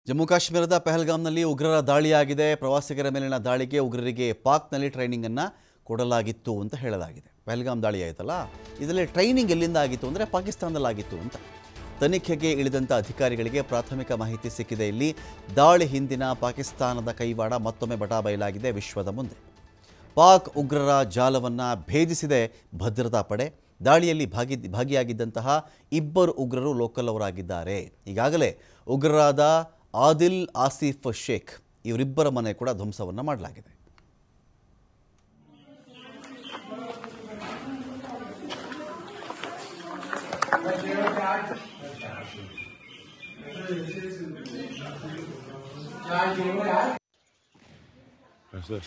ಜಮ್ಮು ಕಾಶ್ಮೀರದ ಪಹಲ್ಗಾಮ್ನಲ್ಲಿ ಉಗ್ರರ ದಾಳಿಯಾಗಿದೆ. ಪ್ರವಾಸಿಗರ ಮೇಲಿನ ದಾಳಿಗೆ ಉಗ್ರರಿಗೆ ಪಾಕ್ನಲ್ಲಿ ಟ್ರೈನಿಂಗ್ ಅನ್ನು ಕೊಡಲಾಗಿತ್ತು ಅಂತ ಹೇಳಲಾಗಿದೆ. ಪಹಲ್ಗಾಮ್ ದಾಳಿ ಆಯ್ತಲ್ಲ, ಇದರಲ್ಲಿ ಟ್ರೈನಿಂಗ್ ಎಲ್ಲಿಂದ ಆಗಿತ್ತು ಅಂದರೆ ಪಾಕಿಸ್ತಾನದಲ್ಲಿ ಆಗಿತ್ತು ಅಂತ ತನಿಖೆಗೆ ಇಳಿದಂಥ ಅಧಿಕಾರಿಗಳಿಗೆ ಪ್ರಾಥಮಿಕ ಮಾಹಿತಿ ಸಿಕ್ಕಿದೆ. ಇಲ್ಲಿ ದಾಳಿ ಹಿಂದಿನ ಪಾಕಿಸ್ತಾನದ ಕೈವಾಡ ಮತ್ತೊಮ್ಮೆ ಬಟಾಬಯಲಾಗಿದೆ ವಿಶ್ವದ ಮುಂದೆ. ಪಾಕ್ ಉಗ್ರರ ಜಾಲವನ್ನು ಭೇದಿಸಿದೆ ಭದ್ರತಾ ಪಡೆ. ದಾಳಿಯಲ್ಲಿ ಭಾಗಿಯಾಗಿದ್ದಂತಹ ಇಬ್ಬರು ಉಗ್ರರು ಲೋಕಲ್ ಅವರಾಗಿದ್ದಾರೆ. ಈಗಾಗಲೇ ಉಗ್ರರಾದ ಆದಿಲ್ ಆಸಿಫ್ ಶೇಖ್ ಇವರಿಬ್ಬರ ಮನೆ ಕೂಡ ಧ್ವಂಸವನ್ನು ಮಾಡಲಾಗಿದೆ. That's it.